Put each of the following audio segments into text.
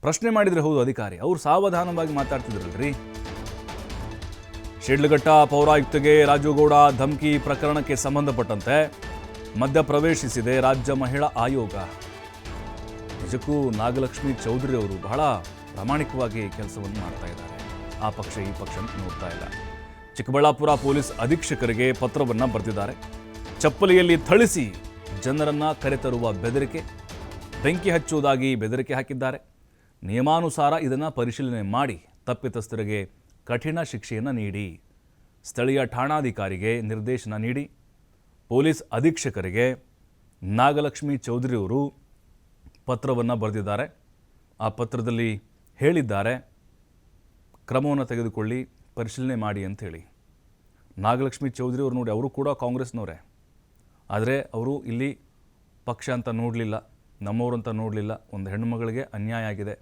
ಪ್ರಶ್ನೆ ಮಾಡಿದರೆ ಹೌದು ಅಧಿಕಾರಿ, ಅವ್ರು ಸಾವಧಾನವಾಗಿ ಮಾತಾಡ್ತಿದ್ರಲ್ರಿ. ಶಿಡ್ಲಘಟ್ಟ ಪೌರಾಯುಕ್ತೆಗೆ ರಾಜುಗೌಡ ಧಮಕಿ ಪ್ರಕರಣಕ್ಕೆ ಸಂಬಂಧಪಟ್ಟಂತೆ ಮಧ್ಯಪ್ರವೇಶಿಸಿದೆ ರಾಜ್ಯ ಮಹಿಳಾ ಆಯೋಗ. ನಿಜಕ್ಕೂ ನಾಗಲಕ್ಷ್ಮಿ ಚೌಧರಿ ಅವರು ಬಹಳ ಪ್ರಾಮಾಣಿಕವಾಗಿ ಕೆಲಸವನ್ನು ಮಾಡ್ತಾ ಇದ್ದಾರೆ. ಆ ಪಕ್ಷ ಈ ಪಕ್ಷ ಅಂತ ನೋಡ್ತಾ ಇಲ್ಲ. ಚಿಕ್ಕಬಳ್ಳಾಪುರ ಪೊಲೀಸ್ ಅಧೀಕ್ಷಕರಿಗೆ ಪತ್ರವನ್ನು ಬರೆದಿದ್ದಾರೆ. ಚಪ್ಪಲಿಯಲ್ಲಿ ಥಳಿಸಿ ಜನರನ್ನ ಕರೆತರುವ ಬೆದರಿಕೆ, ಬೆಂಕಿ ಹಚ್ಚುವುದಾಗಿ ಬೆದರಿಕೆ ಹಾಕಿದ್ದಾರೆ. ನಿಯಮಾನುಸಾರ ಇದನ್ನು ಪರಿಶೀಲನೆ ಮಾಡಿ ತಪ್ಪಿತಸ್ಥರಿಗೆ ಕಠಿಣ ಶಿಕ್ಷೆಯನ್ನು ನೀಡಿ, ಸ್ಥಳೀಯ ಠಾಣಾಧಿಕಾರಿಗೆ ನಿರ್ದೇಶನ ನೀಡಿ, ಪೊಲೀಸ್ ಅಧೀಕ್ಷಕರಿಗೆ ನಾಗಲಕ್ಷ್ಮಿ ಚೌಧರಿ ಅವರು ಪತ್ರವನ್ನು ಬರೆದಿದ್ದಾರೆ. ಆ ಪತ್ರದಲ್ಲಿ ಹೇಳಿದ್ದಾರೆ, ಕ್ರಮವನ್ನು ತೆಗೆದುಕೊಳ್ಳಿ, ಪರಿಶೀಲನೆ ಮಾಡಿ ಅಂಥೇಳಿ. ನಾಗಲಕ್ಷ್ಮಿ ಚೌಧರಿ ಅವರು ನೋಡಿ, ಅವರು ಕೂಡ ಕಾಂಗ್ರೆಸ್ನವರೇ, ಆದರೆ ಅವರು ಇಲ್ಲಿ ಪಕ್ಷ ಅಂತ ನೋಡಲಿಲ್ಲ, ನಮ್ಮವರು ಅಂತ ನೋಡಲಿಲ್ಲ. ಒಂದು ಹೆಣ್ಣುಮಗಳಿಗೆ ಅನ್ಯಾಯ ಆಗಿದೆ,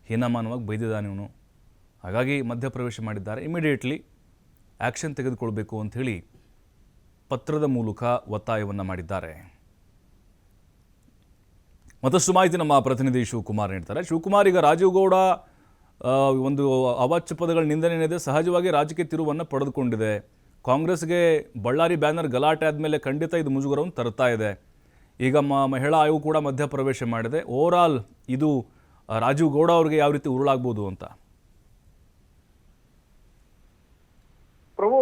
ಹೀನಮಾನವಾಗಿ ಬೈದಿದ್ದಾನೆ ಇವನು, ಹಾಗಾಗಿ ಮಧ್ಯಪ್ರವೇಶ ಮಾಡಿದ್ದಾರೆ. ಇಮಿಡಿಯೇಟ್ಲಿ ಆ್ಯಕ್ಷನ್ ತೆಗೆದುಕೊಳ್ಬೇಕು ಅಂಥೇಳಿ ಪತ್ರದ ಮೂಲಕ ಒತ್ತಾಯವನ್ನು ಮಾಡಿದ್ದಾರೆ. ಮತ್ತಷ್ಟು ಮಾಹಿತಿ ನಮ್ಮ ಪ್ರತಿನಿಧಿ ಶಿವಕುಮಾರ್ ನೀಡ್ತಾರೆ. ಶಿವಕುಮಾರ್, ಈಗ ರಾಜೀವ್ ಗೌಡ ಒಂದು ಅವಾಚ್ಯ ಪದಗಳ ನಿಂದನೆ ಏನಿದೆ ಸಹಜವಾಗಿ ರಾಜಕೀಯ ತಿರುವನ್ನು ಪಡೆದುಕೊಂಡಿದೆ. ಕಾಂಗ್ರೆಸ್ಗೆ ಬಳ್ಳಾರಿ ಬ್ಯಾನರ್ ಗಲಾಟೆ ಆದಮೇಲೆ ಖಂಡಿತ ಇದು ಮುಜುಗರವನ್ನು ತರ್ತಾ ಇದೆ. ಈಗ ಮಹಿಳಾ ಆಯೋಗ ಕೂಡ ಮಧ್ಯಪ್ರವೇಶ ಮಾಡಿದೆ. ಓವರಾಲ್ ಇದು ರಾಜೀವ್ ಗೌಡ ಅವರಿಗೆ ಯಾವ ರೀತಿ ಉರುಳಾಗ್ಬೋದು ಅಂತ? ಪ್ರಭು,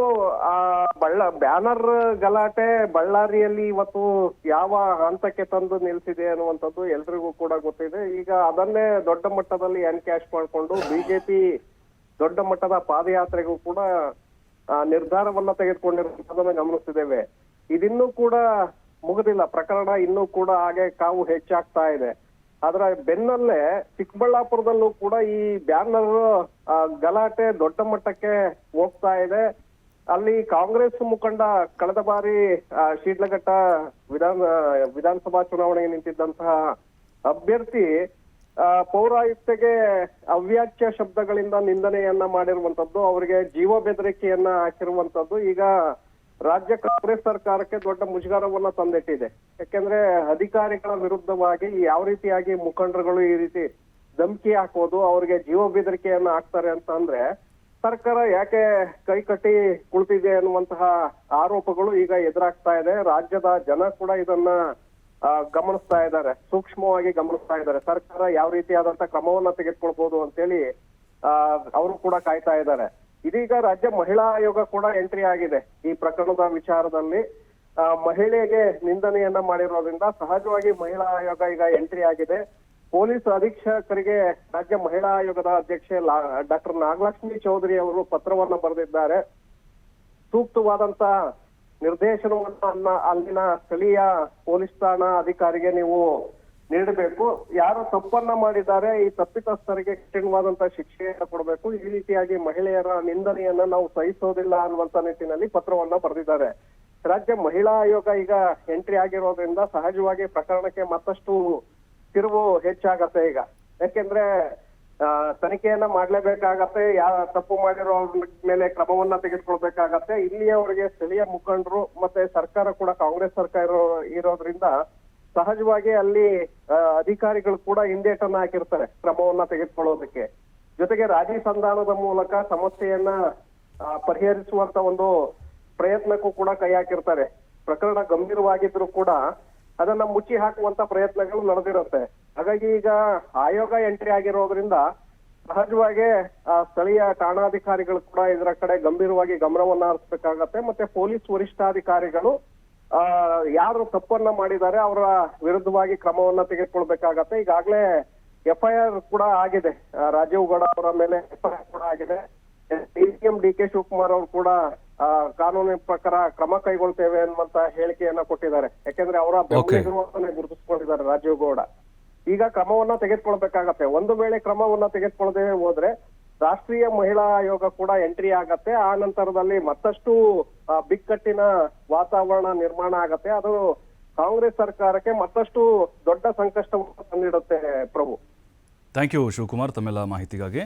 ಬ್ಯಾನರ್ ಗಲಾಟೆ ಬಳ್ಳಾರಿಯಲ್ಲಿ ಇವತ್ತು ಯಾವ ಹಂತಕ್ಕೆ ತಂದು ನಿಲ್ಸಿದೆ ಅನ್ನುವಂಥದ್ದು ಎಲ್ರಿಗೂ ಕೂಡ ಗೊತ್ತಿದೆ. ಈಗ ಅದನ್ನೇ ದೊಡ್ಡ ಮಟ್ಟದಲ್ಲಿ ಎನ್ಕ್ಯಾಶ್ ಮಾಡಿಕೊಂಡು ಬಿಜೆಪಿ ದೊಡ್ಡ ಮಟ್ಟದ ಪಾದಯಾತ್ರೆಗೂ ಕೂಡ ನಿರ್ಧಾರವನ್ನ ತೆಗೆದುಕೊಂಡಿರುವುದನ್ನು ಗಮನಿಸ್ತಿದ್ದೇವೆ. ಇದಿನ್ನೂ ಕೂಡ ಮುಗಿದಿಲ್ಲ, ಪ್ರಕರಣ ಇನ್ನೂ ಕೂಡ ಹಾಗೆ ಕಾವು ಹೆಚ್ಚಾಗ್ತಾ ಇದೆ. ಅದರ ಬೆನ್ನಲ್ಲೇ ಚಿಕ್ಕಬಳ್ಳಾಪುರದಲ್ಲೂ ಕೂಡ ಈ ಬ್ಯಾನರ್ ಗಲಾಟೆ ದೊಡ್ಡ ಮಟ್ಟಕ್ಕೆ ಹೋಗ್ತಾ ಇದೆ. ಅಲ್ಲಿ ಕಾಂಗ್ರೆಸ್ ಮುಖಂಡ ಕಳೆದ ಬಾರಿ ಶಿಡ್ಲಘಟ್ಟ ವಿಧಾನಸಭಾ ಚುನಾವಣೆಗೆ ನಿಂತಿದ್ದಂತಹ ಅಭ್ಯರ್ಥಿ ಪೌರಾಯುಕ್ತೆಗೆ ಅವ್ಯಾಚ್ಯ ಶಬ್ದಗಳಿಂದ ನಿಂದನೆಯನ್ನ ಮಾಡಿರುವಂತದ್ದು, ಅವರಿಗೆ ಜೀವ ಬೆದರಿಕೆಯನ್ನ ಹಾಕಿರುವಂತದ್ದು ಈಗ ರಾಜ್ಯ ಕಾಂಗ್ರೆಸ್ ಸರ್ಕಾರಕ್ಕೆ ದೊಡ್ಡ ಮುಜುಗರವನ್ನ ತಂದಿಟ್ಟಿದೆ. ಯಾಕೆಂದ್ರೆ ಅಧಿಕಾರಿಗಳ ವಿರುದ್ಧವಾಗಿ ಯಾವ ರೀತಿಯಾಗಿ ಮುಖಂಡರುಗಳು ಈ ರೀತಿ ಧಮಕಿ ಹಾಕೋದು, ಅವರಿಗೆ ಜೀವ ಬೆದರಿಕೆಯನ್ನ ಹಾಕ್ತಾರೆ ಅಂತ ಅಂದ್ರೆ ಸರ್ಕಾರ ಯಾಕೆ ಕೈ ಕಟ್ಟಿ ಕುಳಿತಿದೆ ಅನ್ನುವಂತಹ ಆರೋಪಗಳು ಈಗ ಎದುರಾಗ್ತಾ ಇದೆ. ರಾಜ್ಯದ ಜನ ಕೂಡ ಇದನ್ನ ಗಮನಿಸ್ತಾ ಇದ್ದಾರೆ, ಸೂಕ್ಷ್ಮವಾಗಿ ಗಮನಿಸ್ತಾ ಇದ್ದಾರೆ. ಸರ್ಕಾರ ಯಾವ ರೀತಿಯಾದಂತಹ ಕ್ರಮವನ್ನ ತೆಗೆದುಕೊಳ್ಬಹುದು ಅಂತೇಳಿ ಅವರು ಕೂಡ ಕಾಯ್ತಾ ಇದ್ದಾರೆ. ಇದೀಗ ರಾಜ್ಯ ಮಹಿಳಾ ಆಯೋಗ ಕೂಡ ಎಂಟ್ರಿ ಆಗಿದೆ ಈ ಪ್ರಕರಣದ ವಿಚಾರದಲ್ಲಿ. ಮಹಿಳೆಗೆ ನಿಂದನೆಯನ್ನ ಮಾಡಿರೋದ್ರಿಂದ ಸಹಜವಾಗಿ ಮಹಿಳಾ ಆಯೋಗ ಈಗ ಎಂಟ್ರಿ ಆಗಿದೆ. ಪೊಲೀಸ್ ಅಧೀಕ್ಷಕರಿಗೆ ರಾಜ್ಯ ಮಹಿಳಾ ಆಯೋಗದ ಅಧ್ಯಕ್ಷೆ ಡಾಕ್ಟರ್ ನಾಗಲಕ್ಷ್ಮಿ ಚೌಧರಿ ಅವರು ಪತ್ರವನ್ನ ಬರೆದಿದ್ದಾರೆ. ಸೂಕ್ತವಾದಂತ ನಿರ್ದೇಶನವನ್ನ ಅಲ್ಲಿನ ಸ್ಥಳೀಯ ಪೊಲೀಸ್ ಠಾಣಾ ಅಧಿಕಾರಿಗೆ ನೀವು ನೀಡಬೇಕು. ಯಾರು ತಪ್ಪನ್ನ ಮಾಡಿದ್ದಾರೆ ಈ ತಪ್ಪಿತಸ್ಥರಿಗೆ ಕಠಿಣವಾದಂತ ಶಿಕ್ಷೆಯನ್ನ ಕೊಡಬೇಕು. ಈ ರೀತಿಯಾಗಿ ಮಹಿಳೆಯರ ನಿಂದನೆಯನ್ನ ನಾವು ಸಹಿಸೋದಿಲ್ಲ ಅನ್ನುವಂತ ನಿಟ್ಟಿನಲ್ಲಿ ಪತ್ರವನ್ನ ಬರೆದಿದ್ದಾರೆ. ರಾಜ್ಯ ಮಹಿಳಾ ಆಯೋಗ ಈಗ ಎಂಟ್ರಿ ಆಗಿರೋದ್ರಿಂದ ಸಹಜವಾಗಿ ಪ್ರಕರಣಕ್ಕೆ ಮತ್ತಷ್ಟು ತಿರುವು ಹೆಚ್ಚಾಗತ್ತೆ. ಈಗ ಯಾಕೆಂದ್ರೆ ತನಿಖೆಯನ್ನ ಮಾಡ್ಲೇಬೇಕಾಗತ್ತೆ, ತಪ್ಪು ಮಾಡಿರೋ ಮೇಲೆ ಕ್ರಮವನ್ನ ತೆಗೆದುಕೊಳ್ಬೇಕಾಗತ್ತೆ. ಇಲ್ಲಿಯವರೆಗೆ ಸ್ಥಳೀಯ ಮುಖಂಡರು ಮತ್ತೆ ಸರ್ಕಾರ ಕೂಡ ಕಾಂಗ್ರೆಸ್ ಸರ್ಕಾರ ಇರೋದ್ರಿಂದ ಸಹಜವಾಗಿ ಅಲ್ಲಿ ಅಧಿಕಾರಿಗಳು ಕೂಡ ಹಿಂದೇಟನ್ನ ಹಾಕಿರ್ತಾರೆ ಕ್ರಮವನ್ನ ತೆಗೆದುಕೊಳ್ಳೋದಕ್ಕೆ. ಜೊತೆಗೆ ರಾಜಿ ಸಂಧಾನದ ಮೂಲಕ ಸಮಸ್ಯೆಯನ್ನ ಪರಿಹರಿಸುವಂತ ಒಂದು ಪ್ರಯತ್ನಕ್ಕೂ ಕೂಡ ಕೈ ಹಾಕಿರ್ತಾರೆ. ಪ್ರಕರಣ ಗಂಭೀರವಾಗಿದ್ರು ಕೂಡ ಅದನ್ನ ಮುಚ್ಚಿ ಹಾಕುವಂತ ಪ್ರಯತ್ನಗಳು ನಡೆದಿರುತ್ತೆ. ಹಾಗಾಗಿ ಈಗ ಆಯೋಗ ಎಂಟ್ರಿ ಆಗಿರೋದ್ರಿಂದ ಸಹಜವಾಗಿ ಸ್ಥಳೀಯ ಠಾಣಾಧಿಕಾರಿಗಳು ಕೂಡ ಇದರ ಕಡೆ ಗಂಭೀರವಾಗಿ ಗಮನವನ್ನ ಹರಿಸಬೇಕಾಗತ್ತೆ. ಮತ್ತೆ ಪೊಲೀಸ್ ವರಿಷ್ಠಾಧಿಕಾರಿಗಳು ಯಾರು ತಪ್ಪನ್ನ ಮಾಡಿದ್ದಾರೆ ಅವರ ವಿರುದ್ಧವಾಗಿ ಕ್ರಮವನ್ನ ತೆಗೆದುಕೊಳ್ಬೇಕಾಗತ್ತೆ. ಈಗಾಗಲೇ ಎಫ್ಐಆರ್ ಕೂಡ ಆಗಿದೆ, ರಾಜೀವ್ ಗೌಡ ಅವರ ಮೇಲೆ ಎಫ್ಐಆರ್ ಕೂಡ ಆಗಿದೆ. ಸಿಎಂ ಡಿ.ಕೆ. ಶಿವಕುಮಾರ್ ಅವರು ಕೂಡ ಕಾನೂನಿನ ಪ್ರಕಾರ ಕ್ರಮ ಕೈಗೊಳ್ತೇವೆ ಅನ್ನುವಂತ ಹೇಳಿಕೆಯನ್ನ ಕೊಟ್ಟಿದ್ದಾರೆ. ಯಾಕೆಂದ್ರೆ ಅವರ ಬೆಂಬಲಿಗರನ್ನ ಗುರುತಿಸಿಕೊಂಡಿದ್ದಾರೆ ರಾಜೀವ್ ಗೌಡ. ಈಗ ಕ್ರಮವನ್ನ ತೆಗೆದುಕೊಳ್ಬೇಕಾಗತ್ತೆ. ಒಂದು ವೇಳೆ ಕ್ರಮವನ್ನ ತೆಗೆದುಕೊಳ್ಳದೆ ಹೋದ್ರೆ ರಾಷ್ಟ್ರೀಯ ಮಹಿಳಾ ಆಯೋಗ ಕೂಡ ಎಂಟ್ರಿ ಆಗತ್ತೆ. ಆ ನಂತರದಲ್ಲಿ ಮತ್ತಷ್ಟು ಬಿಕ್ಕಟ್ಟಿನ ವಾತಾವರಣ ನಿರ್ಮಾಣ ಆಗತ್ತೆ. ಅದು ಕಾಂಗ್ರೆಸ್ ಸರ್ಕಾರಕ್ಕೆ ಮತ್ತಷ್ಟು ದೊಡ್ಡ ಸಂಕಷ್ಟವನ್ನು ತಂದಿಡುತ್ತೆ. ಪ್ರಭು, ಥ್ಯಾಂಕ್ ಯು ಶಿವಕುಮಾರ್ ತಮ್ಮೆಲ್ಲ ಮಾಹಿತಿಗಾಗಿ.